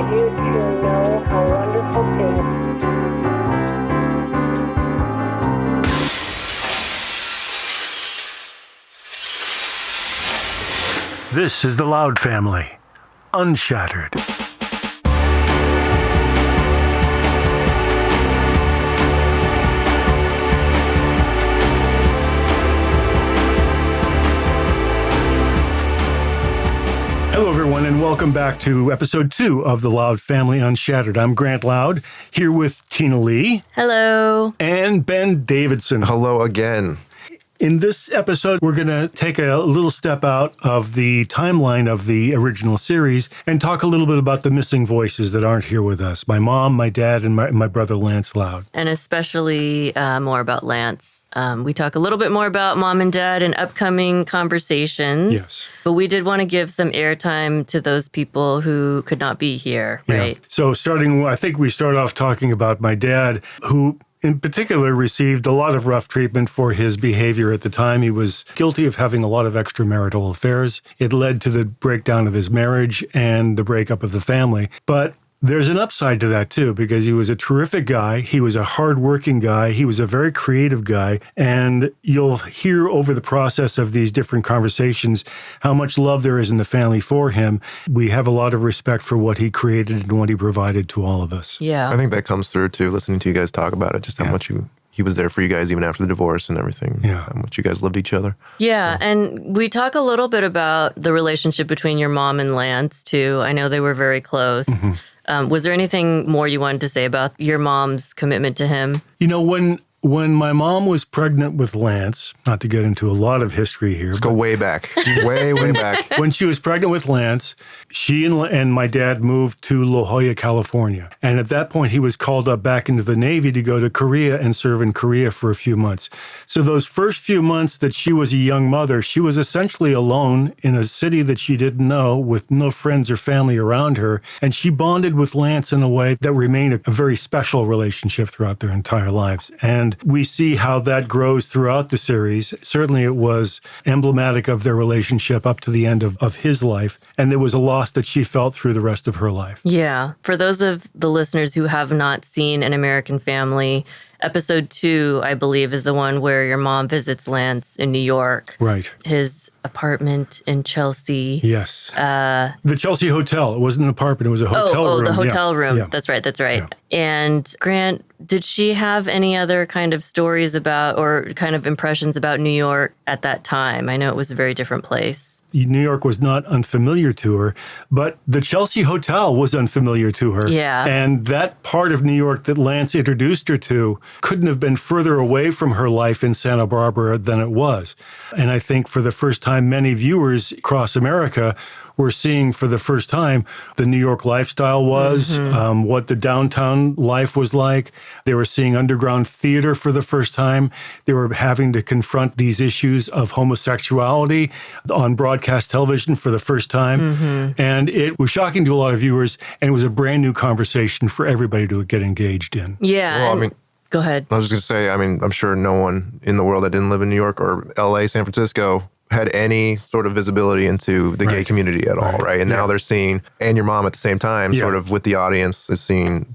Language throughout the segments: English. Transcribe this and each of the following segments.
wanted you to know how wonderful things. This is the Loud family, UnShattered. Hello, everyone, and welcome back to episode 2 of the Loud Family UnShattered. I'm Grant Loud, here with Tina Lee. Hello. And Ben Davidson. Hello again. In this episode, we're going to take a little step out of the timeline of the original series and talk a little bit about the missing voices that aren't here with us. My mom, my dad, and my brother Lance Loud. And especially more about Lance. We talk a little bit more about mom and dad in upcoming conversations. Yes. But we did want to give some airtime to those people who could not be here, right? Yeah. So I think we start off talking about my dad, who in particular received a lot of rough treatment for his behavior at the time. He was guilty of having a lot of extramarital affairs. It led to the breakdown of his marriage and the breakup of the family. But there's an upside to that, too, because he was a terrific guy. He was a hardworking guy. He was a very creative guy. And you'll hear over the process of these different conversations how much love there is in the family for him. We have a lot of respect for what he created and what he provided to all of us. Yeah. I think that comes through, too, listening to you guys talk about it, just how much he was there for you guys even after the divorce and everything. Yeah. How much you guys loved each other. Yeah, and we talk a little bit about the relationship between your mom and Lance, too. I know they were very close. Mm-hmm. Was there anything more you wanted to say about your mom's commitment to him? You know, when my mom was pregnant with Lance, not to get into a lot of history here. Let's go way back. way back. When she was pregnant with Lance, she and my dad moved to La Jolla, California. And at that point, he was called up back into the Navy to go to Korea and serve in Korea for a few months. So those first few months that she was a young mother, she was essentially alone in a city that she didn't know with no friends or family around her. And she bonded with Lance in a way that remained a very special relationship throughout their entire lives. And we see how that grows throughout the series. Certainly it was emblematic of their relationship up to the end of his life. And there was a loss that she felt through the rest of her life. Yeah. For those of the listeners who have not seen An American Family, episode 2, I believe, is the one where your mom visits Lance in New York. Right. His apartment in Chelsea. Yes. The Chelsea Hotel. It wasn't an apartment. It was a hotel room. Oh, the hotel room. Yeah. That's right. Yeah. And Grant, did she have any other kind of stories about or kind of impressions about New York at that time? I know it was a very different place. New York was not unfamiliar to her, but the Chelsea Hotel was unfamiliar to her. Yeah. And that part of New York that Lance introduced her to couldn't have been further away from her life in Santa Barbara than it was. And I think for the first time, many viewers across America were seeing for the first time the New York lifestyle was, what the downtown life was like. They were seeing underground theater for the first time. They were having to confront these issues of homosexuality on broadcast television for the first time. And it was shocking to a lot of viewers, and it was a brand new conversation for everybody to get engaged in. Yeah. Well, go ahead. I was just going to say, I'm sure no one in the world that didn't live in New York or LA, San Francisco had any sort of visibility into the gay community at all, right? And now they're seeing, and your mom at the same time, sort of with the audience, is seeing,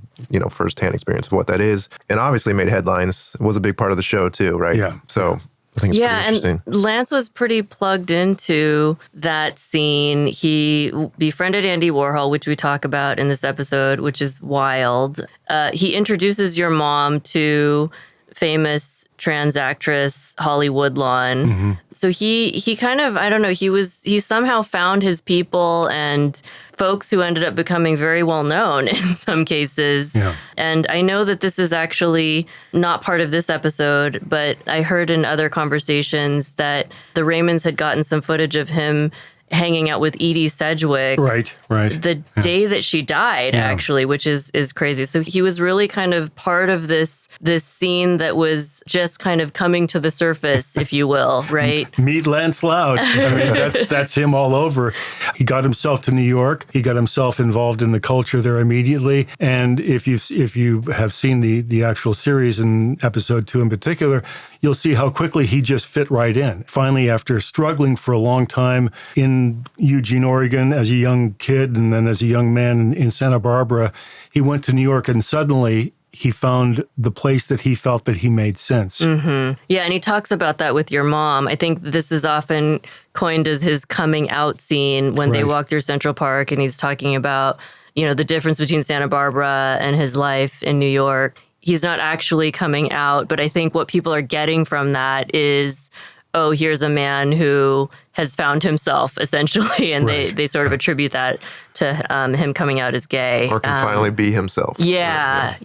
firsthand experience of what that is. And obviously made headlines. It was a big part of the show too, right? Yeah. So I think it's pretty interesting. And Lance was pretty plugged into that scene. He befriended Andy Warhol, which we talk about in this episode, which is wild. He introduces your mom to famous trans actress Holly Woodlawn. So he kind of, I don't know, he somehow found his people and folks who ended up becoming very well known in some cases. Yeah. And I know that this is actually not part of this episode, but I heard in other conversations that the Raymonds had gotten some footage of him hanging out with Edie Sedgwick. Right. The day that she died, actually, which is crazy. So he was really kind of part of this scene that was just kind of coming to the surface, if you will, right? Meet Lance Loud. I mean, that's him all over. He got himself to New York. He got himself involved in the culture there immediately. And if you have seen the actual series in episode 2 in particular, you'll see how quickly he just fit right in. Finally, after struggling for a long time in in Eugene, Oregon as a young kid, and then as a young man in Santa Barbara. He went to New York, and suddenly he found the place that he felt that he made sense. Mm-hmm. Yeah, and he talks about that with your mom. I think this is often coined as his coming out scene when they walk through Central Park, and he's talking about, the difference between Santa Barbara and his life in New York. He's not actually coming out, but I think what people are getting from that is, oh, here's a man who has found himself, essentially, and they sort of attribute that to him coming out as gay. Or can finally be himself. Yeah,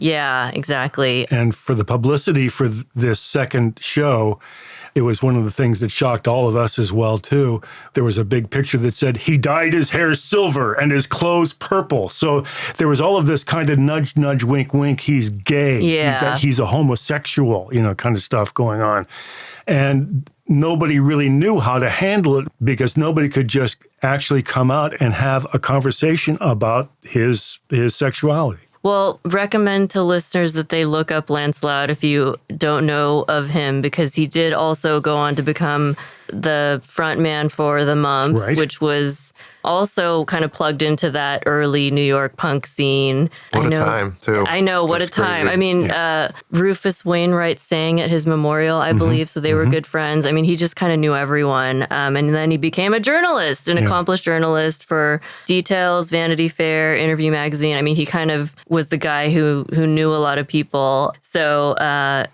exactly. And for the publicity for this second show, it was one of the things that shocked all of us as well, too. There was a big picture that said, he dyed his hair silver and his clothes purple. So there was all of this kind of nudge, nudge, wink, wink. He's gay. Yeah. He's a homosexual, kind of stuff going on. And nobody really knew how to handle it because nobody could just actually come out and have a conversation about his sexuality. Well, recommend to listeners that they look up Lance Loud if you don't know of him, because he did also go on to become the front man for the Mumps, which was also kind of plugged into that early New York punk scene. What a time, too. I know, what a time. Crazy. I mean, Rufus Wainwright sang at his memorial, I believe, so they were good friends. I mean, he just kind of knew everyone. And then he became a journalist, an accomplished journalist for Details, Vanity Fair, Interview Magazine. I mean, he kind of was the guy who knew a lot of people. So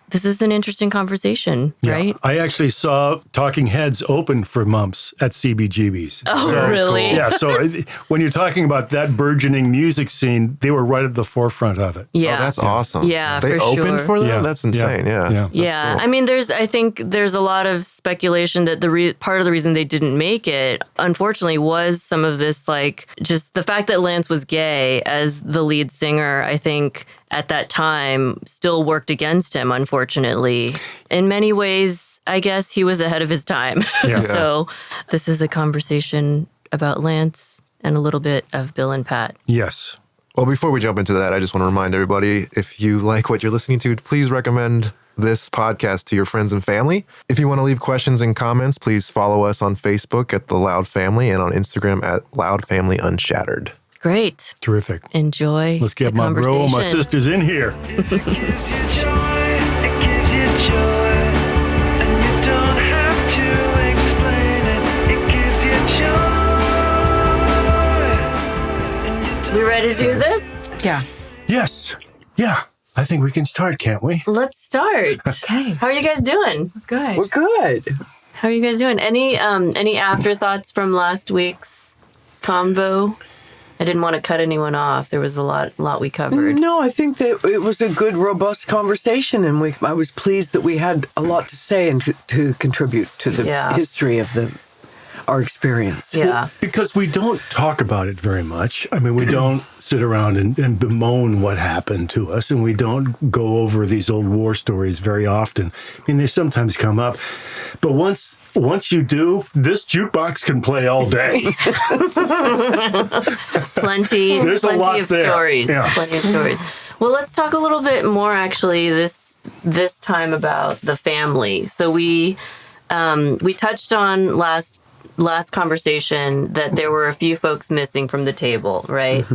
this is an interesting conversation, right? I actually saw Talking Heads open for Mumps at CBGB's. Oh, really? Cool. Yeah, so when you're talking about that burgeoning music scene, they were right at the forefront of it. Yeah. Oh, that's awesome. Yeah, they for opened sure. for them? Yeah. That's insane. Yeah. Yeah. Cool. I mean, I think there's a lot of speculation that part of the reason they didn't make it, unfortunately, was some of this, just the fact that Lance was gay as the lead singer, I think, at that time still worked against him, unfortunately. In many ways, I guess he was ahead of his time. Yeah. So this is a conversation about Lance and a little bit of Bill and Pat. Yes. Well, before we jump into that, I just want to remind everybody, if you like what you're listening to, please recommend this podcast to your friends and family. If you want to leave questions and comments, please follow us on Facebook at The Loud Family and on Instagram at Loud Family UnShattered. Great. Terrific. Enjoy. Let's get the my bro and my conversation. sisters in here. It gives you joy, it gives you joy, and you don't have to explain it. It gives you joy. And you don't We ready to do this? Yeah. Yes. Yeah. I think we can start, can't we? Let's start. Okay. How are you guys doing? Good. We're good. How are you guys doing? Any afterthoughts from last week's convo? I didn't want to cut anyone off. There was a lot we covered. No, I think that it was a good, robust conversation, and I was pleased that we had a lot to say and to contribute to the history of our experience. Yeah. Because we don't talk about it very much. I mean, we don't sit around and bemoan what happened to us, and we don't go over these old war stories very often. I mean, they sometimes come up. But once you do, this jukebox can play all day. Plenty There's a lot of there. stories. Yeah. Plenty of stories. Well, let's talk a little bit more actually this time about the family. So we touched on last conversation that there were a few folks missing from the table, right?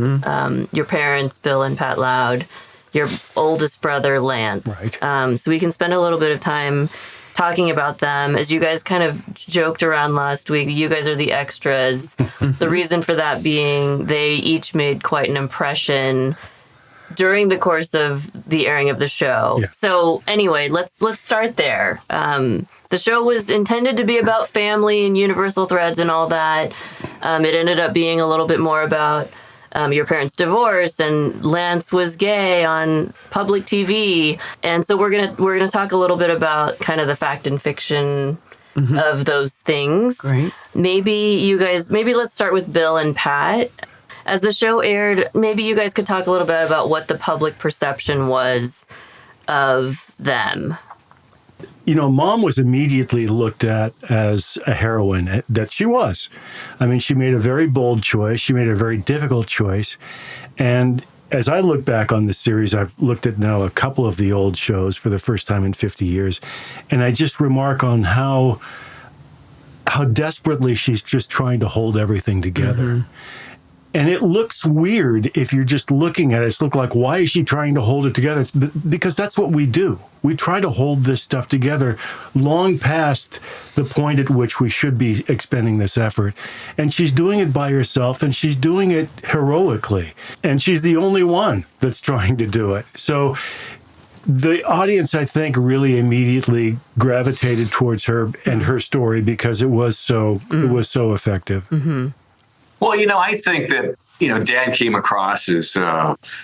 Your parents, Bill and Pat Loud, your oldest brother, Lance. Right. So we can spend a little bit of time talking about them. As you guys kind of joked around last week, you guys are the extras. The reason for that being they each made quite an impression during the course of the airing of the show. Yeah. So anyway, let's start there. The show was intended to be about family and universal threads and all that. It ended up being a little bit more about your parents' divorce, and Lance was gay on public TV. And so we're gonna talk a little bit about kind of the fact and fiction of those things. Great. Maybe let's start with Bill and Pat. As the show aired, maybe you guys could talk a little bit about what the public perception was of them. You know, Mom was immediately looked at as a heroine, that she was. I mean, she made a very bold choice. She made a very difficult choice. And as I look back on the series, I've looked at now a couple of the old shows for the first time in 50 years. And I just remark on how how desperately she's just trying to hold everything together. And it looks weird if you're just looking at it. It's like, why is she trying to hold it together? It's because that's what we do. We try to hold this stuff together long past the point at which we should be expending this effort. And she's doing it by herself, and she's doing it heroically. And she's the only one that's trying to do it. So the audience, I think, really immediately gravitated towards her and her story because it was so effective. Well, I think that, Dad came across as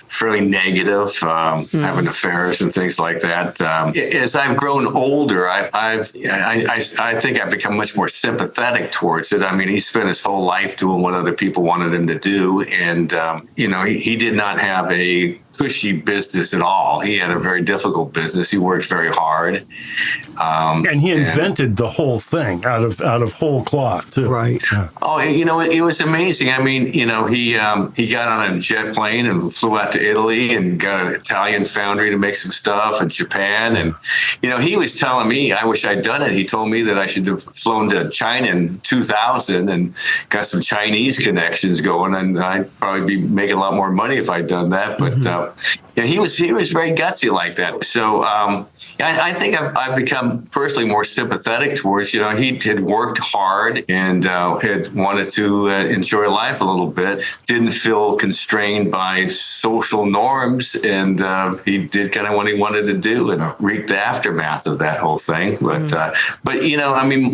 fairly negative, having affairs and things like that. As I've grown older, I think I've become much more sympathetic towards it. I mean, he spent his whole life doing what other people wanted him to do. And, he did not have a cushy business at all. He had a very difficult business. He worked very hard. And he invented the whole thing out of whole cloth, too. Right. Yeah. Oh, it was amazing. I mean, he got on a jet plane and flew out to Italy and got an Italian foundry to make some stuff in Japan. And, he was telling me, I wish I'd done it. He told me that I should have flown to China in 2000 and got some Chinese connections going. And I'd probably be making a lot more money if I'd done that. But, he was very gutsy like that. So, I think I've become personally more sympathetic towards, he had worked hard and had wanted to enjoy life a little bit, didn't feel constrained by social norms, and he did kind of what he wanted to do and reaped the aftermath of that whole thing. But,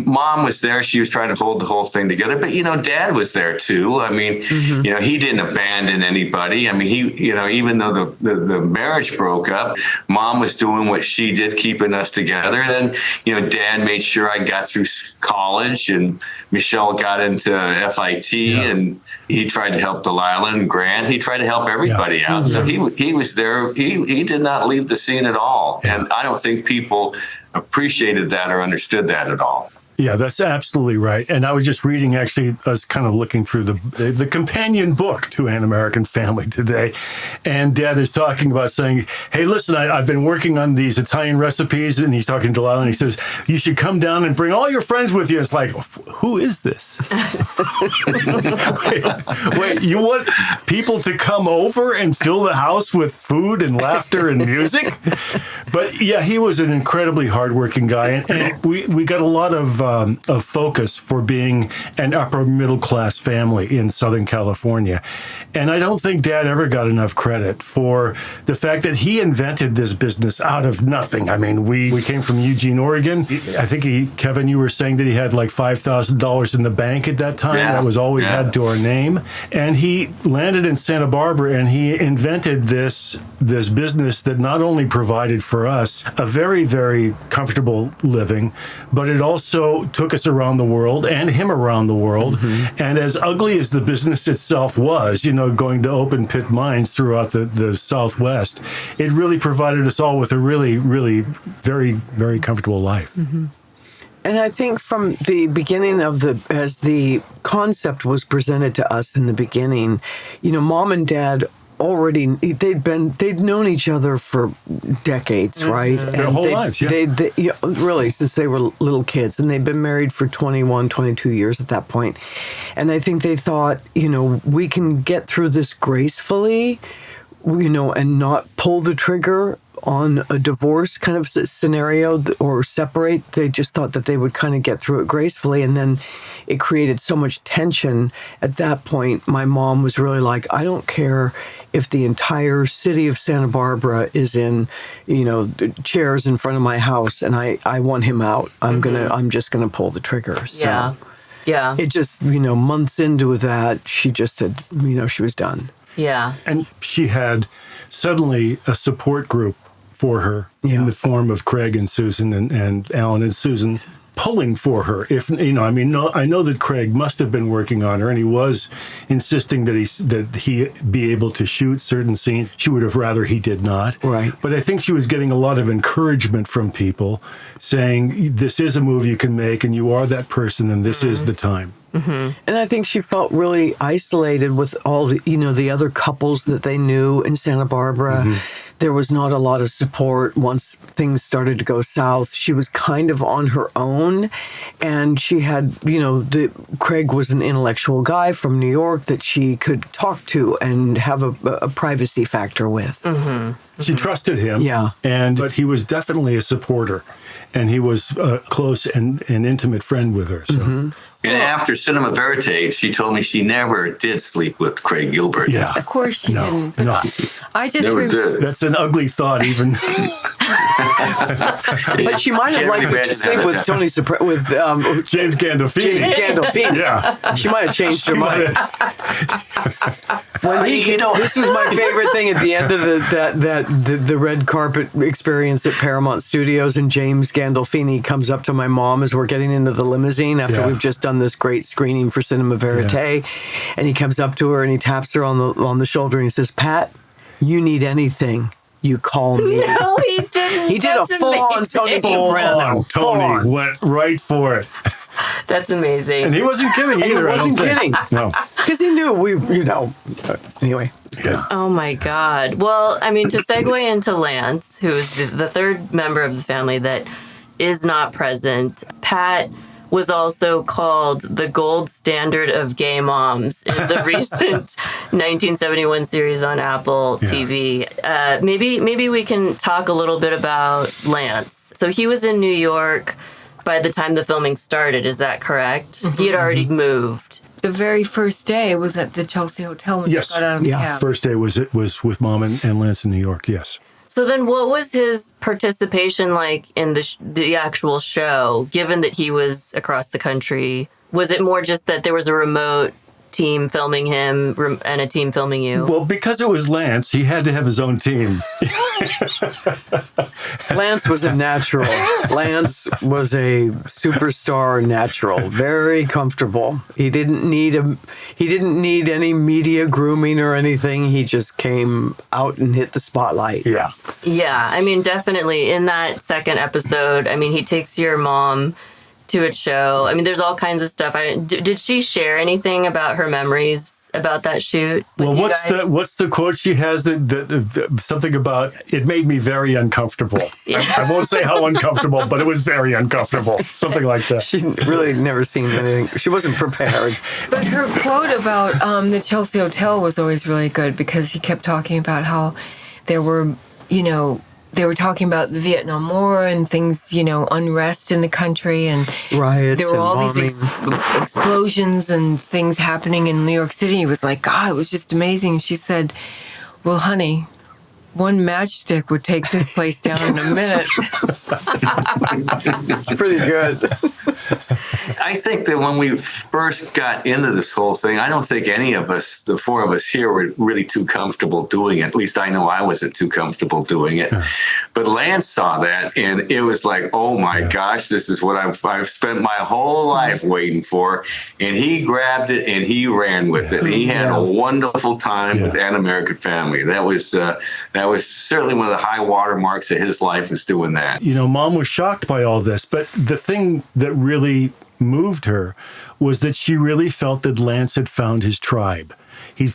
Mom was there. She was trying to hold the whole thing together. But, Dad was there, too. I mean, he didn't abandon anybody. I mean, he, even though the marriage broke up, Mom was doing what she did, keeping us together. And then, Dad made sure I got through college, and Michelle got into FIT, and he tried to help Delilah and Grant. He tried to help everybody out. So he was there. He did not leave the scene at all. And I don't think people appreciated that or understood that at all. Yeah, that's absolutely right. And I was just reading, actually, I was kind of looking through the companion book to An American Family today. And Dad is talking about saying, hey, listen, I've been working on these Italian recipes. And he's talking to Delilah, and he says, you should come down and bring all your friends with you. It's like, who is this? wait, you want people to come over and fill the house with food and laughter and music? But yeah, he was an incredibly hardworking guy. And we got a lot of focus for being an upper middle class family in Southern California. And I don't think Dad ever got enough credit for the fact that he invented this business out of nothing. I mean, we came from Eugene, Oregon. I think Kevin, you were saying that he had like $5,000 in the bank at that time. That was all we had to our name. And he landed in Santa Barbara, and he invented this business that not only provided for us a very, very comfortable living, but it also took us around the world and him around the world. And as ugly as the business itself was, going to open pit mines throughout the Southwest, it really provided us all with a really, really very, very comfortable life. And I think from the beginning as the concept was presented to us in the beginning, Mom and Dad already, they'd known each other for decades, right? Their whole lives, really, since they were little kids. And they'd been married for 21, 22 years at that point. And I think they thought, we can get through this gracefully, and not pull the trigger on a divorce kind of scenario or separate. They just thought that they would kind of get through it gracefully. And then it created so much tension. At that point, my mom was really like, I don't care if the entire city of Santa Barbara is in, chairs in front of my house, and I want him out. I'm just gonna pull the trigger. So it just, months into that, she just had, she was done. Yeah. And she had suddenly a support group for her in the form of Craig and Susan and Alan and Susan pulling for her. I know that Craig must have been working on her, and he was insisting that he be able to shoot certain scenes. She would have rather he did not. Right. But I think she was getting a lot of encouragement from people saying, this is a move you can make, and you are that person, and this is the time. And I think she felt really isolated with all the other couples that they knew in Santa Barbara. There was not a lot of support once things started to go south, she was kind of on her own. And she had, Craig was an intellectual guy from New York that she could talk to and have a privacy factor with. She trusted him. Yeah. But he was definitely a supporter. And he was a close and intimate friend with her. So. And after Cinema Verite, she told me she never did sleep with Craig Gilbert. Yeah. Of course she didn't. But I just Never did. That's an ugly thought, even. But she might have liked to sleep with Tony with James Gandolfini. James Gandolfini. Yeah. She might have changed her mind. When this was my favorite thing at the end of the red carpet experience at Paramount Studios, and James Gandolfini comes up to my mom as we're getting into the limousine after we've just done this great screening for Cinema Verite, and he comes up to her and he taps her on the shoulder and he says, "Pat, you need anything, you call me." No, he didn't. He did a full-on Tony Soprano. Tony went right for it. That's amazing. And he wasn't kidding either. He wasn't kidding. No. Because he knew anyway. Oh my God. Well, I mean, to segue into Lance, who is the third member of the family that is not present, Pat was also called the gold standard of gay moms in the recent 1971 series on Apple TV. Maybe we can talk a little bit about Lance. So he was in New York by the time the filming started. Is that correct? He had already moved. the very first day was at the Chelsea Hotel when Yes. you got out of the Yeah. cab. First day was with Mom and Lance in New York. Yes. So then what was his participation like in the actual show, given that he was across the country? Was it more just that there was a remote team filming him and a team filming you? Well, because it was Lance, he had to have his own team. Lance was a natural. Lance was a superstar natural. Very comfortable. He didn't need any media grooming or anything. He just came out and hit the spotlight. Yeah. Yeah, I mean, definitely in that second episode, I mean, he takes your mom to a show. I mean, there's all kinds of stuff. Did she share anything about her memories about that shoot? Well, what's the quote she has that something about it made me very uncomfortable. Yeah. I won't say how uncomfortable, but it was very uncomfortable. Something like that. She's really never seen anything. She wasn't prepared. But her quote about the Chelsea Hotel was always really good because he kept talking about how there were, they were talking about the Vietnam War and things, unrest in the country, and Riots there were all and these explosions and things happening in New York City. It was like, God, it was just amazing. She said, well, honey, one matchstick would take this place down in a minute. It's pretty good. I think that when we first got into this whole thing, I don't think any of us, the four of us here, were really too comfortable doing it. At least I know I wasn't too comfortable doing it. But Lance saw that, and it was like, oh my gosh, this is what I've spent my whole life waiting for. And he grabbed it and he ran with it. He had a wonderful time with An American Family. That was certainly one of the high water marks of his life, was doing that. Mom was shocked by all this, but the thing that really moved her was that she really felt that Lance had found his tribe.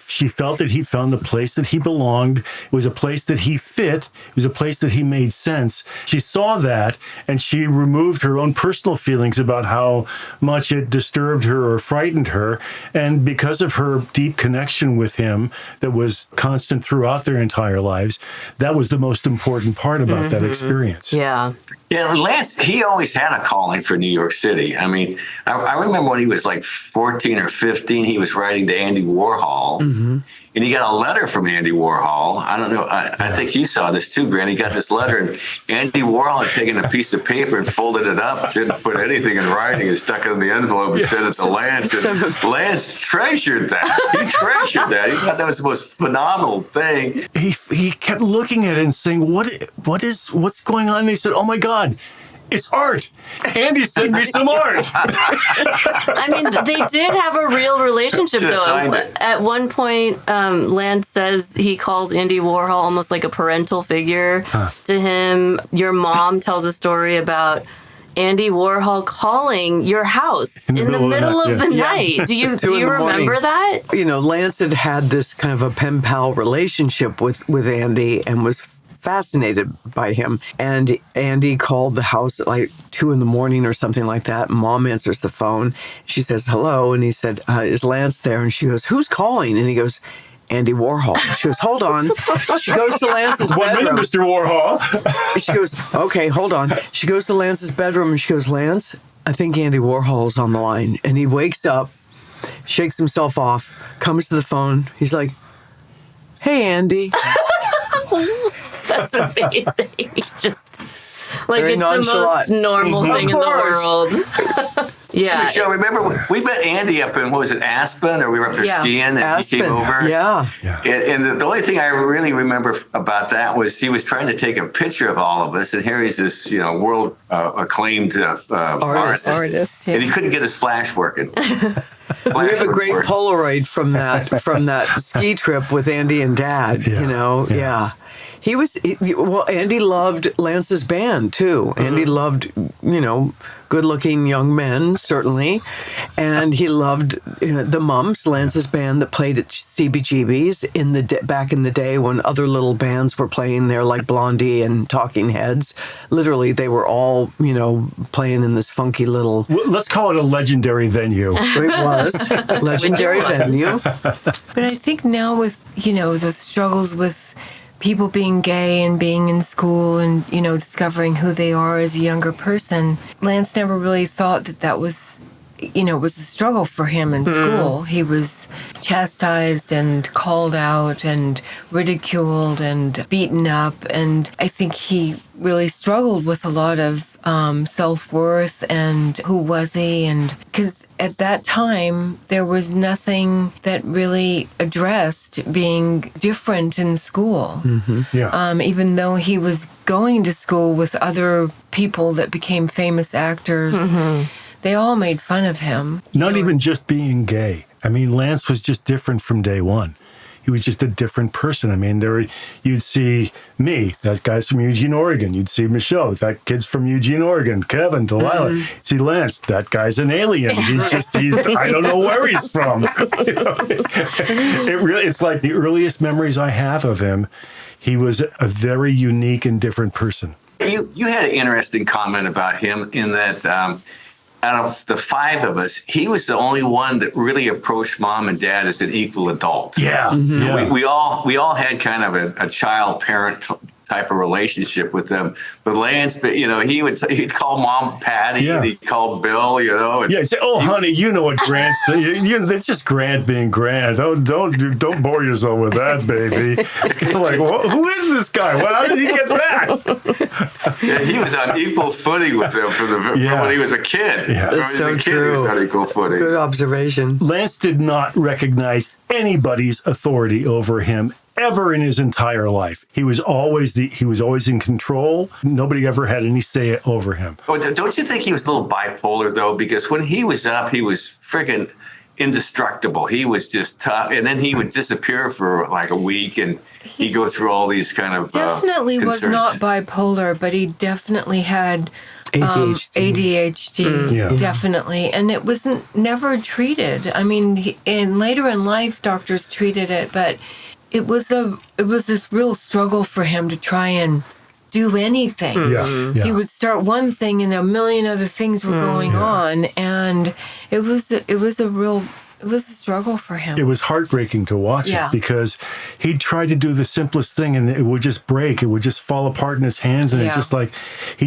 She felt that he found the place that he belonged. It was a place that he fit. It was a place that he made sense. She saw that, and she removed her own personal feelings about how much it disturbed her or frightened her. And because of her deep connection with him that was constant throughout their entire lives, that was the most important part about that experience. Yeah. Yeah, Lance, he always had a calling for New York City. I mean, I remember when he was like 14 or 15, he was writing to Andy Warhol, and he got a letter from Andy Warhol. I don't know, I think you saw this too, Grant. He got this letter, and Andy Warhol had taken a piece of paper and folded it up, didn't put anything in writing, and stuck it in the envelope and sent it to Lance. And Lance treasured that. He treasured that. He thought that was the most phenomenal thing. He kept looking at it and saying, what's going on? And he said, oh my God, it's art. Andy sent me some art. I mean, they did have a real relationship, Should've though. signed it. At one point, Lance says he calls Andy Warhol almost like a parental figure to him. Your mom tells a story about Andy Warhol calling your house in the middle of the night. Do you remember that? Lance had this kind of a pen pal relationship with Andy and was fascinated by him. And Andy called the house at like 2 a.m. or something like that. Mom answers the phone. She says, hello. And he said, is Lance there? And she goes, who's calling? And he goes, Andy Warhol. She goes, hold on. She goes to Lance's bedroom. 1 minute, Mr. Warhol. She goes, okay, hold on. She goes to Lance's bedroom and she goes, Lance, I think Andy Warhol's on the line. And he wakes up, shakes himself off, comes to the phone. He's like, hey, Andy. That's amazing. Just like Very it's the most normal thing in the world. Yeah. Michelle, remember we met Andy up in, what was it, Aspen, or we were up there skiing and Aspen. he came over? Yeah. And the only thing I really remember about that was he was trying to take a picture of all of us, and here he's this, world acclaimed artist. Yeah. And he couldn't get his flash working. We have a great Polaroid from that ski trip with Andy and Dad, Yeah. He was, Andy loved Lance's band too. Andy loved, good-looking young men, certainly. And he loved the Mumps, Lance's band that played at CBGB's back in the day when other little bands were playing there, like Blondie and Talking Heads. Literally, they were all, playing in this funky little... Let's call it a legendary venue. It was. Legendary venue. But I think now with, the struggles with people being gay and being in school and, discovering who they are as a younger person, Lance never really thought that was, was a struggle for him in school. He was chastised and called out and ridiculed and beaten up. And I think he really struggled with a lot of self-worth and who was he, and because at that time there was nothing that really addressed being different in school. Even though he was going to school with other people that became famous actors, they all made fun of him. Not even just being gay. I mean, Lance was just different from day one. He was just a different person. I mean, you'd see me, that guy's from Eugene, Oregon. You'd see Michelle, that kid's from Eugene, Oregon. Kevin, Delilah. See Lance, that guy's an alien. I don't know where he's from. It's like the earliest memories I have of him. He was a very unique and different person. You had an interesting comment about him in that out of the 5 of us, he was the only one that really approached Mom and Dad as an equal adult. Yeah. We all had kind of a child-parent type of relationship with them. But Lance, he'd call Mom Patty, and he'd call Bill, And he'd say, "Oh, honey, you know what Grant's it's just Grant being Grant. Don't bore yourself with that, baby." It's kind of like, who is this guy? Well, how did he get that? He was on equal footing with them from when he was a kid. Yeah. That's so true. He was on equal footing. Good observation. Lance did not recognize anybody's authority over him ever in his entire life. He was always in control. Nobody ever had any say over him. Oh, don't you think he was a little bipolar though? Because when he was up, he was freaking indestructible. He was just tough, and then he would disappear for like a week, and he'd go through all these kind of definitely was not bipolar, but he definitely had ADHD. Definitely, and it wasn't never treated. I mean, later in life, doctors treated it, but it was this real struggle for him to try and do anything. He would start one thing and a million other things were going on, and it was a struggle for him. It was heartbreaking to watch it because he tried to do the simplest thing and it would just break. It would just fall apart in his hands, and he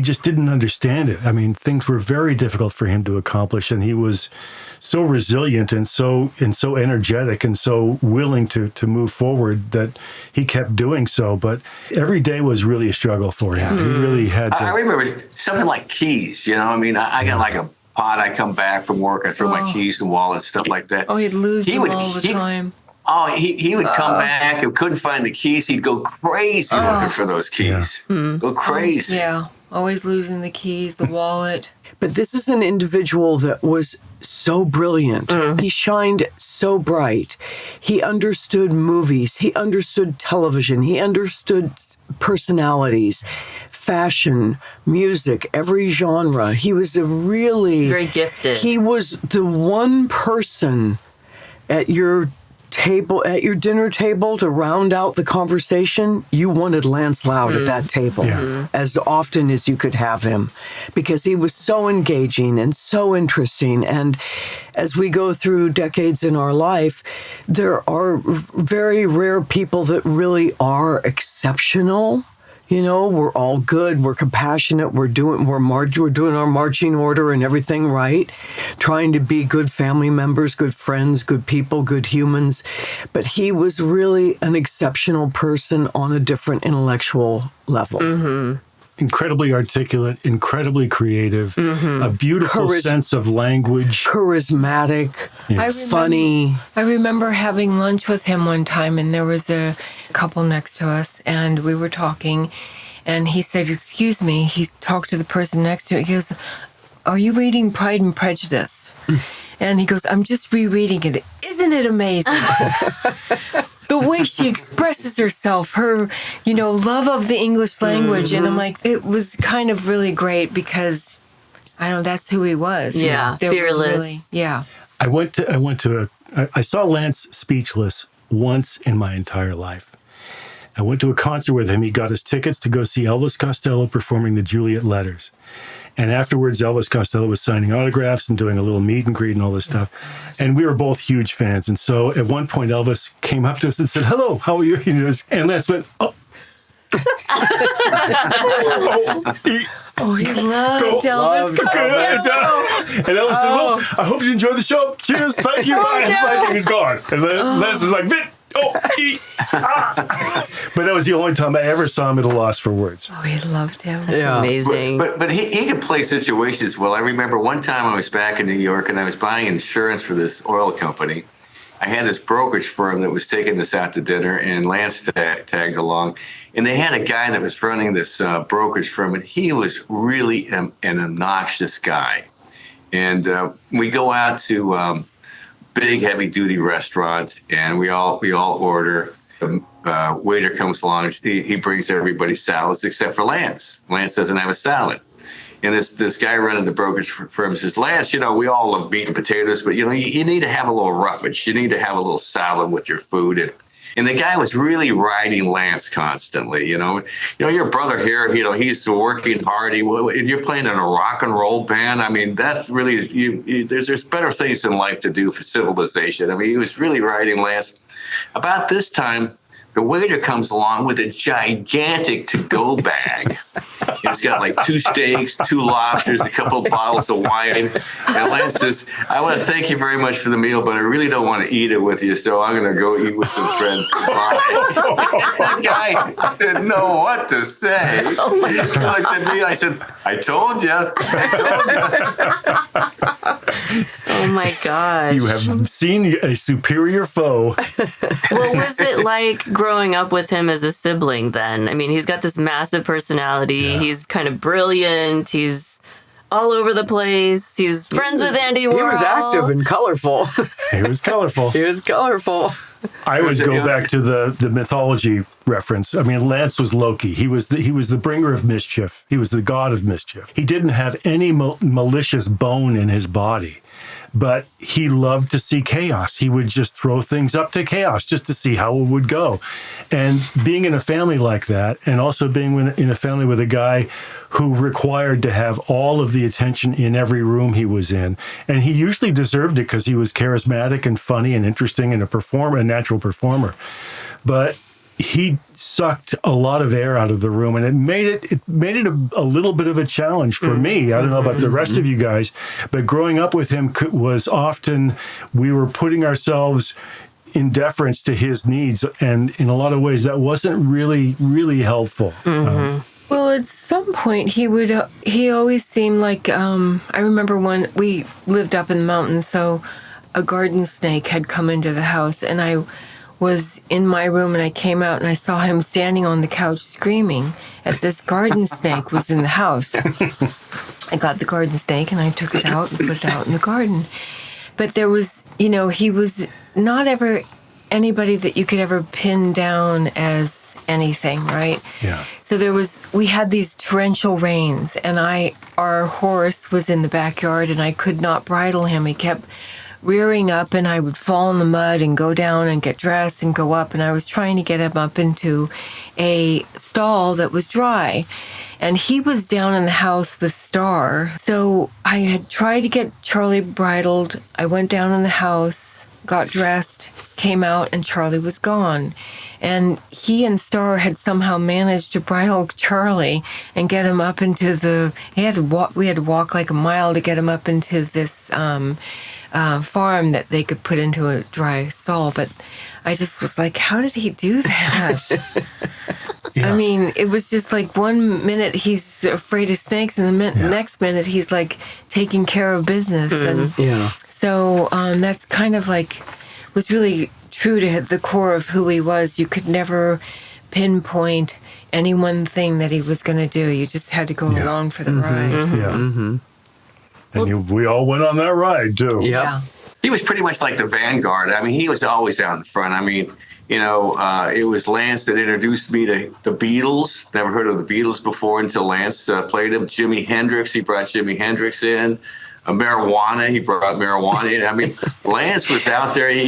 just didn't understand it. I mean, things were very difficult for him to accomplish, and he was so resilient and so energetic and so willing to move forward that he kept doing so. But every day was really a struggle for him. He really had to. I remember something like keys, I mean, I got like a pot. I come back from work, I throw my keys in the wallet, stuff like that. Oh, he'd lose them all the time. Oh, he would come back and couldn't find the keys. He'd go crazy looking for those keys. Go crazy. Always losing the keys, the wallet. But this is an individual that was so brilliant. He shined so bright. He understood movies. He understood television. He understood personalities, fashion, music, every genre. He was very gifted. He was the one person at your table, at your dinner table, to round out the conversation, you wanted Lance Loud at that table as often as you could have him, because he was so engaging and so interesting. And as we go through decades in our life, there are very rare people that really are exceptional. You know, we're all good. We're compassionate. We're doing our marching order and everything right, trying to be good family members, good friends, good people, good humans. But he was really an exceptional person on a different intellectual level. Incredibly articulate, incredibly creative, a beautiful sense of language. Charismatic, funny. I remember having lunch with him one time, and there was a couple next to us, and we were talking, and he said, "Excuse me." He talked to the person next to him. He goes, "Are you reading Pride and Prejudice?" And he goes, "I'm just rereading it. Isn't it amazing?" The way she expresses herself, her, love of the English language. And I'm like, it was kind of really great because, I don't know, that's who he was. Yeah, fearless. I saw Lance speechless once in my entire life. I went to a concert with him. He got us tickets to go see Elvis Costello performing the Juliet Letters. And afterwards, Elvis Costello was signing autographs and doing a little meet and greet and all this stuff. And we were both huge fans. And so at one point, Elvis came up to us and said, "Hello, how are you?" And Lance went, "Oh." He loved Elvis Costello. And Elvis said, "Well, I hope you enjoyed the show. Cheers. Thank you." And he's gone. And then Lance was like, "Vit." But that was the only time I ever saw him at a loss for words. Oh, he loved him. That's amazing. But he could play situations well. I remember one time I was back in New York and I was buying insurance for this oil company. I had this brokerage firm that was taking us out to dinner, and Lance tagged along. And they had a guy that was running this brokerage firm, and he was really an obnoxious guy. And we go out to big heavy duty restaurant, and we all order. The waiter comes along. He brings everybody salads except for Lance. Lance doesn't have a salad. And this guy running the brokerage firm says, "Lance, we all love meat and potatoes, but you need to have a little roughage. You need to have a little salad with your food." And the guy was really riding Lance constantly. Your brother here, he's working hard. You're playing in a rock and roll band. I mean, that's really, there's better things in life to do for civilization. I mean, he was really riding Lance. About this time, the waiter comes along with a gigantic to-go bag. It's got like 2 steaks, 2 lobsters, a couple of bottles of wine. And Lance says, "I want to thank you very much for the meal, but I really don't want to eat it with you, so I'm going to go eat with some friends." That guy didn't know what to say. He looked at me. I said, "I told you. Oh my gosh. You have seen a superior foe. What was it like growing up with him as a sibling then? I mean, he's got this massive personality. Yeah. He's kind of brilliant. He's all over the place. He's friends with Andy Warhol. He was active and colorful. He was colorful. I always go back to the mythology reference. I mean, Lance was Loki. He was the bringer of mischief. He was the god of mischief. He didn't have any malicious bone in his body, but he loved to see chaos. He would just throw things up to chaos just to see how it would go. And being in a family like that, and also being in a family with a guy who required to have all of the attention in every room he was in. And he usually deserved it because he was charismatic and funny and interesting and a natural performer. But he sucked a lot of air out of the room, and it made it a little bit of a challenge for me. I don't know about the rest of you guys, but growing up with him was often, we were putting ourselves in deference to his needs, and in a lot of ways that wasn't really, really helpful. Well, at some point, he always seemed like, I remember when we lived up in the mountains, so a garden snake had come into the house, and I was in my room, and I came out and I saw him standing on the couch screaming at this garden snake was in the house. I got the garden snake and I took it out and put it out in the garden. But there was, he was not ever anybody that you could ever pin down as anything, right? Yeah. So we had these torrential rains, and our horse was in the backyard, and I could not bridle him. He kept rearing up, and I would fall in the mud and go down and get dressed and go up. And I was trying to get him up into a stall that was dry. And he was down in the house with Star. So I had tried to get Charlie bridled. I went down in the house, got dressed, came out, and Charlie was gone. And he and Star had somehow managed to bridle Charlie and get him up into the. We had to walk like a mile to get him up into this farm that they could put into a dry stall. But I just was like, how did he do that? Yeah. I mean, it was just like 1 minute he's afraid of snakes, and the next minute he's like taking care of business. And so that's kind of like was really true to the core of who he was. You could never pinpoint any one thing that he was going to do. You just had to go along for the ride. And we all went on that ride too. Yeah. He was pretty much like the vanguard. I mean, he was always out in front. I mean, it was Lance that introduced me to the Beatles. Never heard of the Beatles before until Lance played them. Jimi Hendrix, he brought Jimi Hendrix in. Marijuana, he brought marijuana in. I mean, Lance was out there. We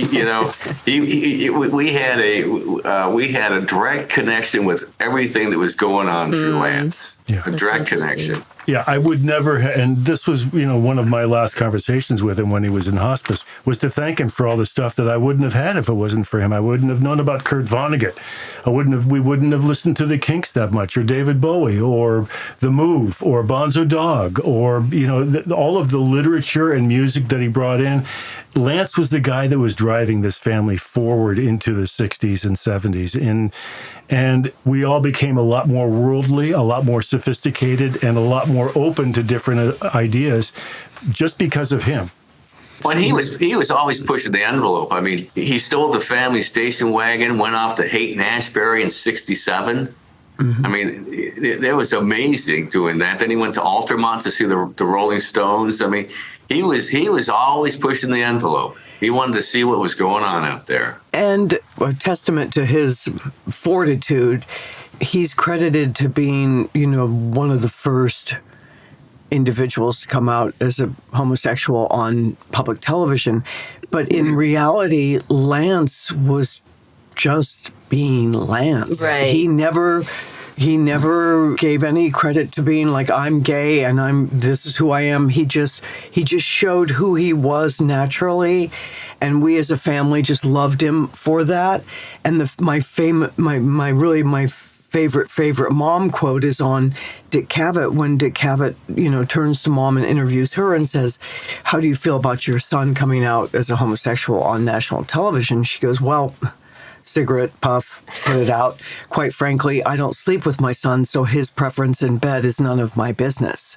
had a direct connection with everything that was going on through Lance. Yeah. A direct connection. Yeah, I would never, and this was, one of my last conversations with him when he was in hospice, was to thank him for all the stuff that I wouldn't have had if it wasn't for him. I wouldn't have known about Kurt Vonnegut. We wouldn't have listened to the Kinks that much, or David Bowie, or The Move, or Bonzo Dog, or, all of the literature and music that he brought in. Lance was the guy that was driving this family forward into the 60s and 70s. And we all became a lot more worldly, a lot more sophisticated, and a lot more open to different ideas just because of him. Well, he was always pushing the envelope. I mean, he stole the family station wagon, went off to Haight-Ashbury in 67. I mean, it was amazing doing that. Then he went to Altamont to see the Rolling Stones. I mean, he was always pushing the envelope. He wanted to see what was going on out there. And a testament to his fortitude, he's credited to being, one of the first individuals to come out as a homosexual on public television. But in reality, Lance was just being Lance. Right. He never gave any credit to being like, I'm gay and this is who I am. He just showed who he was naturally, and we as a family just loved him for that. And my favorite mom quote is on Dick Cavett, when Dick Cavett, turns to Mom and interviews her and says, how do you feel about your son coming out as a homosexual on national television? She goes, well, cigarette puff, put it out. Quite frankly, I don't sleep with my son, so his preference in bed is none of my business.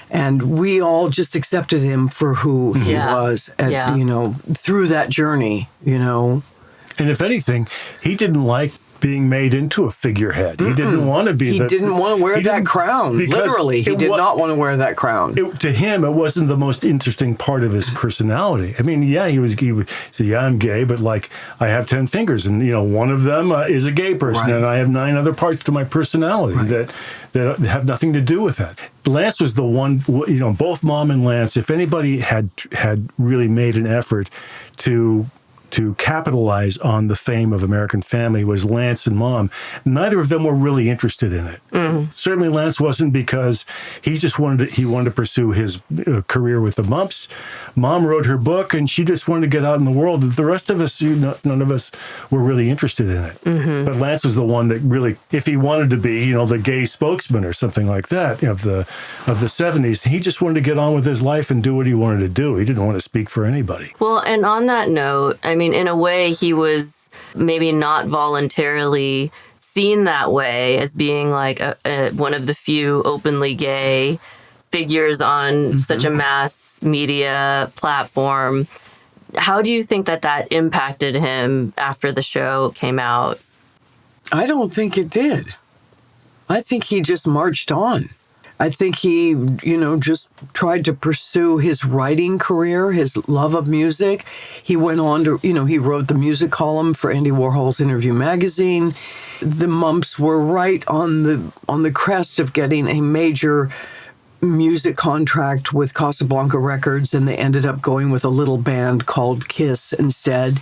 And we all just accepted him for who he was, through that journey, And if anything, he didn't like being made into a figurehead. He didn't want to be. He didn't want to wear that crown. Literally, he did not want to wear that crown. To him, it wasn't the most interesting part of his personality. I mean, he would say, I'm gay, but I have 10 fingers, and one of them is a gay person, and I have 9 other parts to my personality that have nothing to do with that. Lance was the one. Both Mom and Lance, if anybody had really made an effort to capitalize on the fame of American Family, was Lance and Mom. Neither of them were really interested in it. Mm-hmm. Certainly Lance wasn't, because he just wanted to pursue his career with the Mumps. Mom wrote her book, and she just wanted to get out in the world. The rest of us, none of us were really interested in it. Mm-hmm. But Lance was the one that really, if he wanted to be, the gay spokesman or something like that of the 70s, he just wanted to get on with his life and do what he wanted to do. He didn't want to speak for anybody. Well, and on that note, I mean, in a way, he was maybe not voluntarily seen that way as being like one of the few openly gay figures on such a mass media platform. How do you think that impacted him after the show came out? I don't think it did. I think he just marched on. I think he, just tried to pursue his writing career, his love of music. He went on to, he wrote the music column for Andy Warhol's Interview magazine. The Mumps were right on the crest of getting a major music contract with Casablanca Records, and they ended up going with a little band called Kiss instead.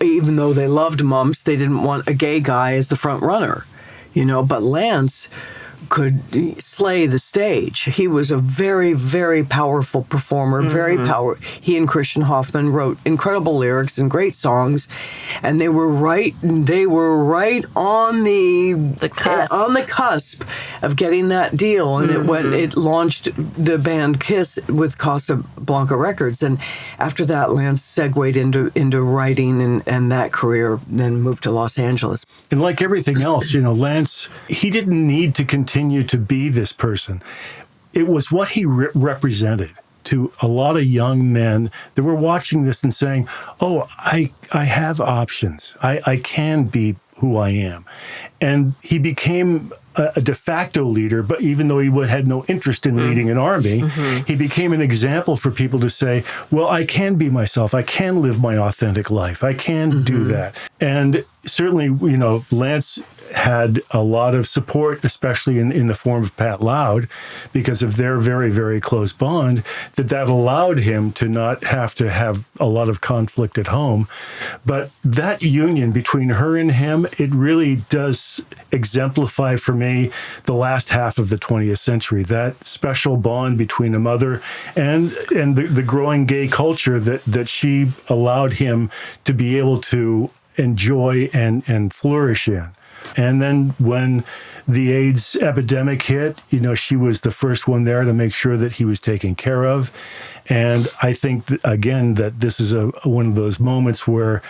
Even though they loved Mumps, they didn't want a gay guy as the front runner, but Lance could slay the stage. He was a very, very powerful performer, He and Christian Hoffman wrote incredible lyrics and great songs, and they were right on the cusp of getting that deal, and it launched the band Kiss with Casablanca Records, and after that Lance segued into writing and that career, then moved to Los Angeles. And like everything else, Lance, he didn't need to continue to be this person. It was what he represented to a lot of young men that were watching this and saying, oh, I have options. I can be who I am. And he became a de facto leader, but even though he had no interest in leading an army, he became an example for people to say, well, I can be myself. I can live my authentic life. I can do that. And certainly, Lance had a lot of support, especially in the form of Pat Loud, because of their very, very close bond, that allowed him to not have to have a lot of conflict at home. But that union between her and him, it really does exemplify for me the last half of the 20th century, that special bond between a mother and the growing gay culture that she allowed him to be able to enjoy and flourish in. And then when the AIDS epidemic hit, she was the first one there to make sure that he was taken care of. And I think, again, that this is one of those moments where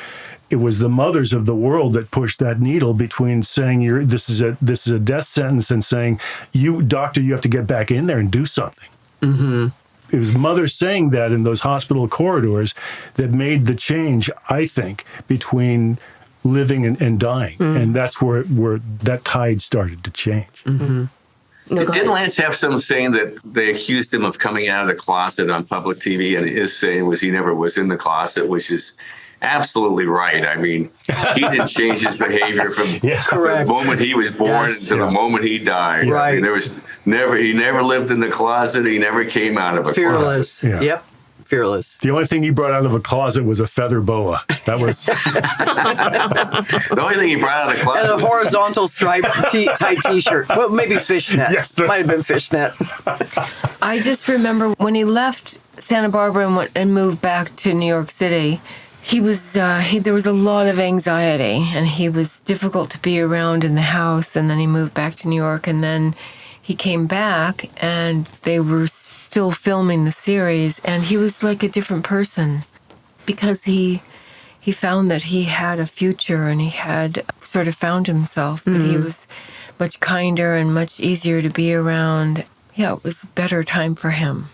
it was the mothers of the world that pushed that needle between saying this is a death sentence and saying, doctor, you have to get back in there and do something. It was mothers saying that in those hospital corridors that made the change, I think, between living and dying. And that's where that tide started to change. No, didn't Lance have some saying that they accused him of coming out of the closet on public TV, and his saying was he never was in the closet, which is absolutely right. I mean, he didn't change his behavior from the moment he was born to the moment he died. Right. I mean, he never lived in the closet. He never came out of a Fearless. closet. Yep. Fearless. The only thing he brought out of a closet was a feather boa. That was the only thing he brought out of the closet. And a horizontal striped tight T-shirt. Well, maybe fishnet. Yes, might have been fishnet. I just remember when he left Santa Barbara and moved back to New York City, he was there was a lot of anxiety, and he was difficult to be around in the house. And then he moved back to New York, and then he came back, and they were still filming the series, and he was like a different person because he found that he had a future, and he had sort of found himself, but he was much kinder and much easier to be around. Yeah, it was a better time for him.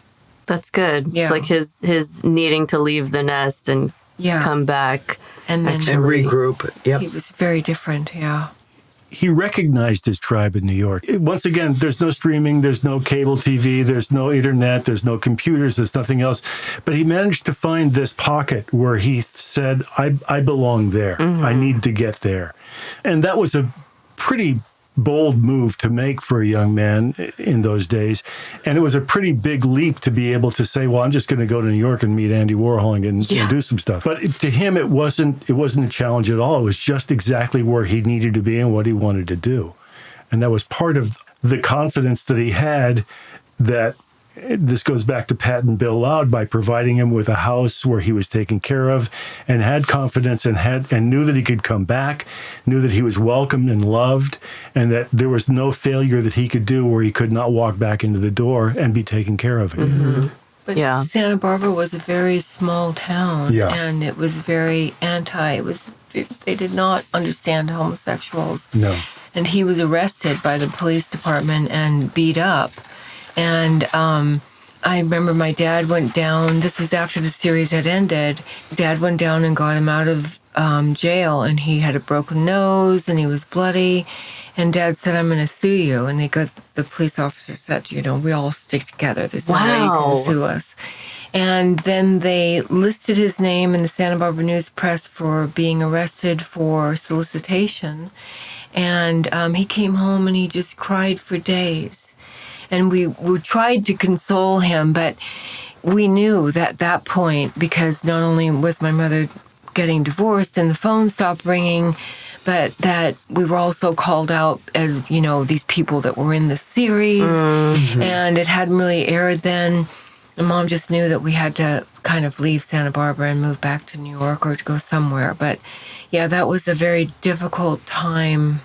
That's good. Yeah. It's like his needing to leave the nest and come back. And then And regroup. Yep. he was very different, yeah. he recognized his tribe in New York. Once again, there's no streaming, there's no cable TV, there's no internet, there's no computers, there's nothing else. But he managed to find this pocket where he said, I belong there. I need to get there. And that was a pretty bold move to make for a young man in those days. And it was a pretty big leap to be able to say, well, I'm just going to go to New York and meet Andy Warhol and do some stuff. But to him, it wasn't a challenge at all. It was just exactly where he needed to be and what he wanted to do. And that was part of the confidence that he had, that this goes back to Pat and Bill Loud, by providing him with a house where he was taken care of and had confidence and knew that he could come back, knew that he was welcomed and loved, and that there was no failure that he could do where he could not walk back into the door and be taken care of again. But Santa Barbara was a very small town, and it was very anti. They did not understand homosexuals. No. And he was arrested by the police department and beat up. And I remember my dad went down. This was after the series had ended. Dad went down and got him out of jail, and he had a broken nose and he was bloody. And Dad said, "I'm going to sue you." And the police officer said, we all stick together. There's no way you can sue us. And then they listed his name in the Santa Barbara News Press for being arrested for solicitation. And he came home and he just cried for days. And we tried to console him, but we knew that at that point, because not only was my mother getting divorced and the phone stopped ringing, but that we were also called out as, you know, these people that were in the series. And it hadn't really aired then. And Mom just knew that we had to kind of leave Santa Barbara and move back to New York or to go somewhere. But yeah, that was a very difficult time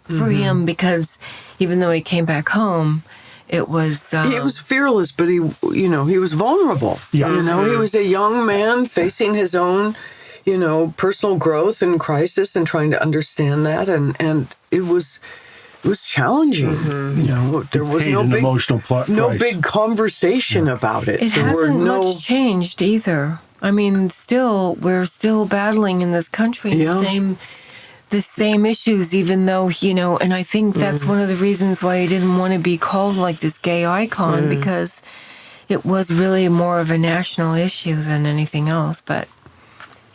for him, because even though he came back home, it was... he was fearless, but he was vulnerable. Yeah. You know, he was a young man facing his own, personal growth and crisis and trying to understand that. And it was challenging. There was Paid no an big, emotional price. big conversation about it. It There were hasn't much changed either. I mean, we're still battling in this country the same issues, even though, and I think that's one of the reasons why he didn't want to be called like this gay icon, because it was really more of a national issue than anything else. But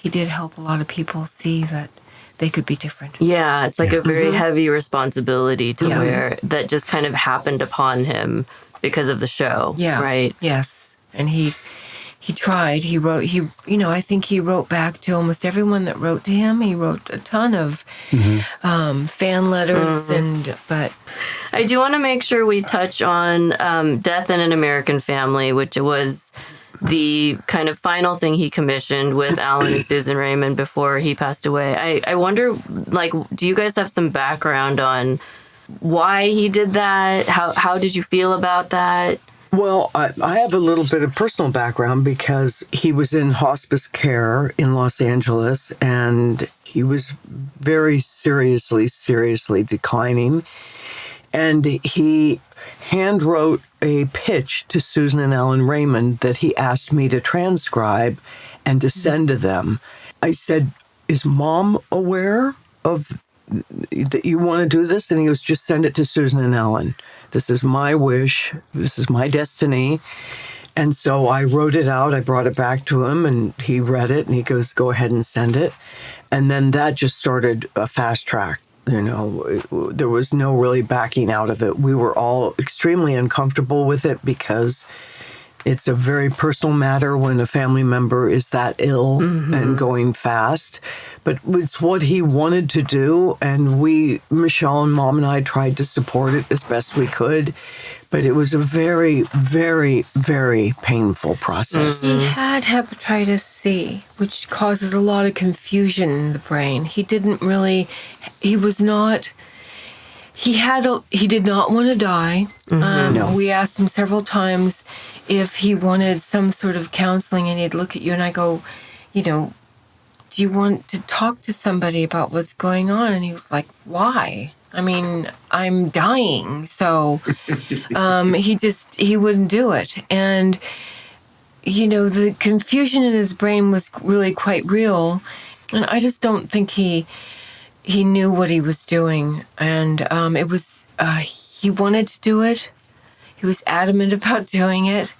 he did help a lot of people see that they could be different. Yeah, it's like a very heavy responsibility to wear that just kind of happened upon him because of the show. Yeah. Right? Yes. And he tried. He wrote, I think he wrote back to almost everyone that wrote to him. He wrote a ton of fan letters, but I do want to make sure we touch on Death in an American Family, which was the kind of final thing he commissioned with Alan and Susan Raymond before he passed away. I wonder, do you guys have some background on why he did that? How did you feel about that? Well, I have a little bit of personal background because he was in hospice care in Los Angeles, and he was very seriously declining. And he hand wrote a pitch to Susan and Alan Raymond that he asked me to transcribe and to send to them. I said, "Is Mom aware of that you want to do this?" And he goes, "Just send it to Susan and Alan. This is my wish. This is my destiny." And so I wrote it out. I brought it back to him, and he read it, and he goes, "Go ahead and send it." And then that just started a fast track. There was no really backing out of it. We were all extremely uncomfortable with it because it's a very personal matter when a family member is that ill and going fast. But it's what he wanted to do, and Michelle and Mom and I tried to support it as best we could. But it was a very, very, very painful process. he had hepatitis C, which causes a lot of confusion in the brain. He did not want to die. No. We asked him several times if he wanted some sort of counseling, and he'd look at you and I go, do you want to talk to somebody about what's going on? And he was like, why? I mean, I'm dying. So he wouldn't do it. And, the confusion in his brain was really quite real. And I just don't think he knew what he was doing. And it was, he wanted to do it. He was adamant about doing it.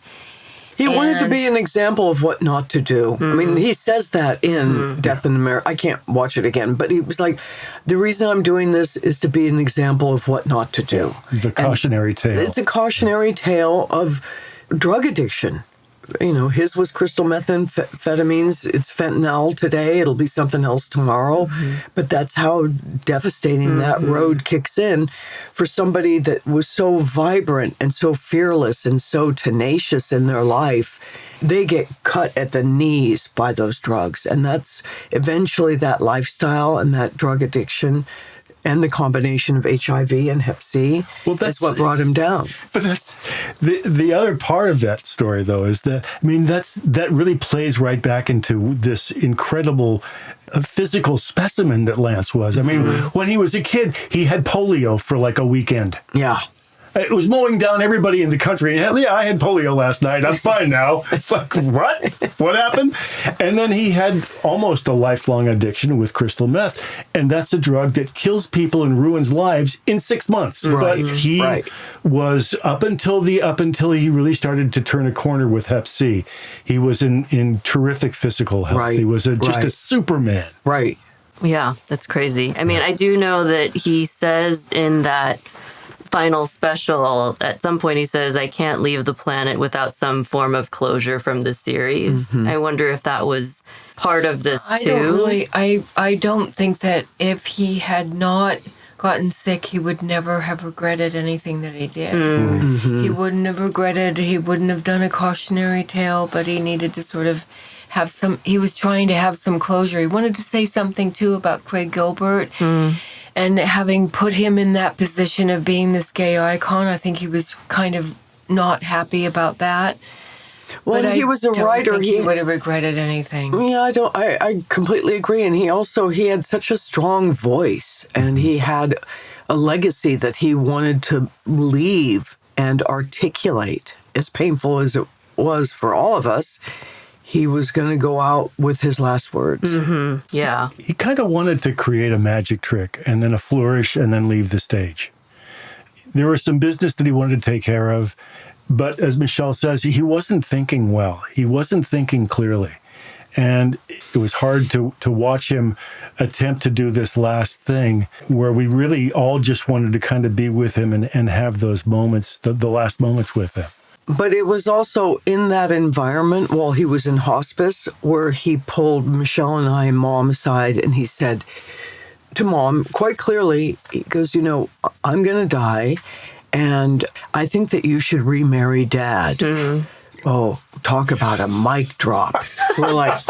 He wanted to be an example of what not to do. I mean, he says that in Death in America. I can't watch it again, but he was like, the reason I'm doing this is to be an example of what not to do. The cautionary tale. It's a cautionary tale of drug addiction. His was crystal methamphetamines. It's fentanyl today. It'll be something else tomorrow. But that's how devastating that road kicks in for somebody that was so vibrant and so fearless and so tenacious in their life. They get cut at the knees by those drugs. And that's eventually that lifestyle and that drug addiction and the combination of HIV and Hep C that's what brought him down. But that's the other part of that story, though, is that that really plays right back into this incredible physical specimen that Lance was. I mean, when he was a kid, he had polio for like a weekend. Yeah. It was mowing down everybody in the country. Hell yeah, I had polio last night. I'm fine now. It's like, what? What happened? And then he had almost a lifelong addiction with crystal meth. And that's a drug that kills people and ruins lives in 6 months. Right. But he was, up until he really started to turn a corner with Hep C, he was in terrific physical health. Right. He was just a Superman. Right. Yeah, that's crazy. I mean, I do know that he says in that final special, at some point he says, I can't leave the planet without some form of closure from the series. I wonder if that was part of this too. I don't think that if he had not gotten sick, he would never have regretted anything that he did. He wouldn't have regretted, he wouldn't have done a cautionary tale, but he needed to sort of have he was trying to have some closure. He wanted to say something too about Craig Gilbert. And having put him in that position of being this gay icon, I think he was kind of not happy about that. Well, But he was a writer. Think he would have regretted anything. Yeah, I completely agree. And he had such a strong voice, and he had a legacy that he wanted to leave and articulate. As painful as it was for all of us, he was going to go out with his last words. Yeah. He kind of wanted to create a magic trick and then a flourish and then leave the stage. There was some business that he wanted to take care of, but as Michelle says, he wasn't thinking well. He wasn't thinking clearly. And it was hard to watch him attempt to do this last thing where we really all just wanted to kind of be with him and have those moments, the last moments with him. But it was also in that environment while he was in hospice where he pulled Michelle and I, Mom, aside, and he said to Mom quite clearly, he goes, I'm going to die, and I think that you should remarry Dad. Oh, talk about a mic drop. We're like,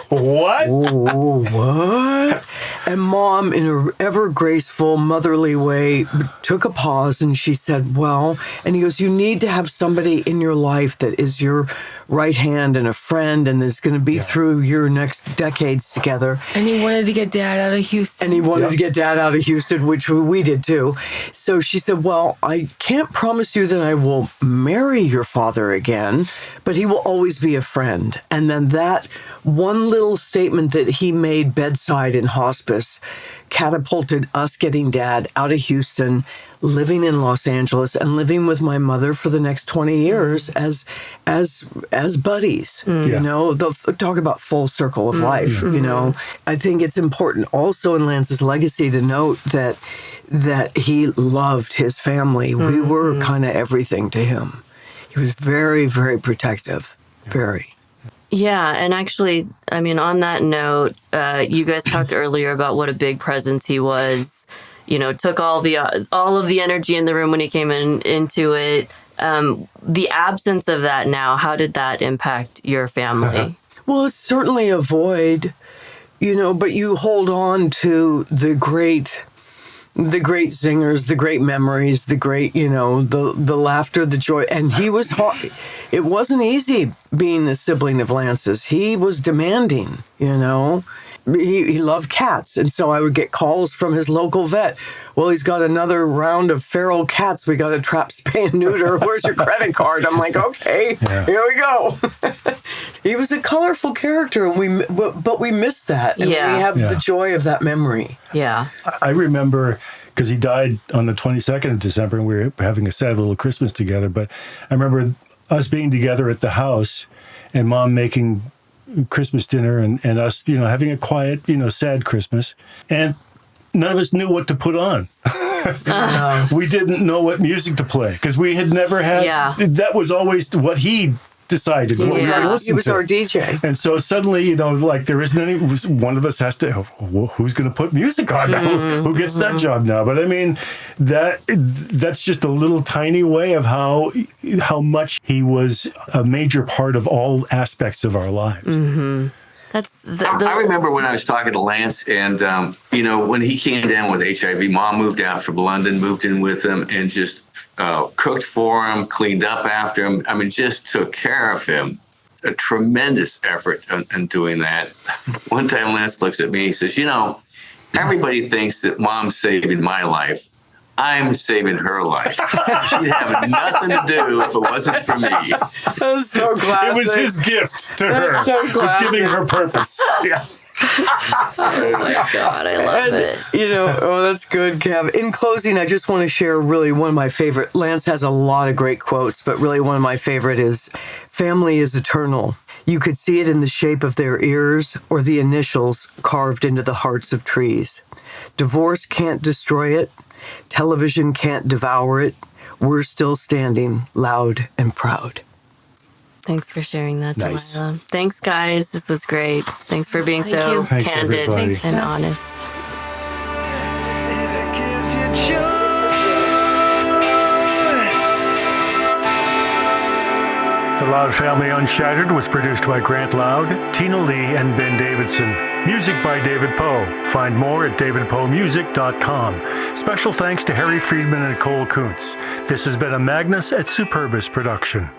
What? oh, what? And Mom, in a ever graceful, motherly way, took a pause and she said, well, and he goes, you need to have somebody in your life that is your right hand and a friend and is going to be through your next decades together. And he wanted to get Dad out of Houston. And he wanted to get Dad out of Houston, which we did too. So she said, well, I can't promise you that I will marry your father again, but he will always be a friend. And then that one little statement that he made bedside in hospice catapulted us getting Dad out of Houston, living in Los Angeles, and living with my mother for the next 20 years as buddies. Talk about full circle of life. I think it's important also in Lance's legacy to note that he loved his family. We were kind of everything to him. He was very, very protective. Very. Yeah, and actually, I mean, on that note, you guys talked earlier about what a big presence he was. Took all of the energy in the room when he came into it. The absence of that now, how did that impact your family? Well, it's certainly a void, but you hold on to the great singers, the great memories, the great, the laughter, the joy. And he was hard. It wasn't easy being a sibling of Lance's. He was demanding, He loved cats. And so I would get calls from his local vet. Well, he's got another round of feral cats. We got to trap, spay, and neuter. Where's your credit card? I'm like, okay, Here we go. He was a colorful character, and but we missed that. And we have the joy of that memory. Yeah. I remember, because he died on the 22nd of December, and we were having a sad little Christmas together. But I remember us being together at the house and Mom making Christmas dinner and us, having a quiet, sad Christmas. And none of us knew what to put on. We didn't know what music to play because we had never had, that was always what he decided. What we were gonna listen He was to. our DJ. And so suddenly, there isn't any, one of us has to, who's going to put music on now? Who gets that job now? But I mean, that's just a little tiny way of how much he was a major part of all aspects of our lives. I remember when I was talking to Lance and, when he came down with HIV, Mom moved out from London, moved in with him and just cooked for him, cleaned up after him. I mean, just took care of him. A tremendous effort in doing that. One time Lance looks at me, he says, everybody thinks that Mom's saving my life. I'm saving her life. She'd have nothing to do if it wasn't for me. That was so classic. It was his gift to her. That's so It was giving her purpose. Yeah. Oh my God, I love it. That's good, Kev. In closing, I just want to share really one of my favorite. Lance has a lot of great quotes, but really one of my favorite is, family is eternal. You could see it in the shape of their ears or the initials carved into the hearts of trees. Divorce can't destroy it. Television can't devour it. We're still standing loud and proud. Thanks for sharing that, Nice. Delilah. Thanks, guys. This was great. Thanks for being so you. Thanks, candid everybody. and honest. If it gives you joy. The Loud Family Unshattered was produced by Grant Loud, Tina Lee, and Ben Davidson. Music by David Poe. Find more at davidpoemusic.com. Special thanks to Harry Friedman and Cole Kuntz. This has been a Magnus et Superbus production.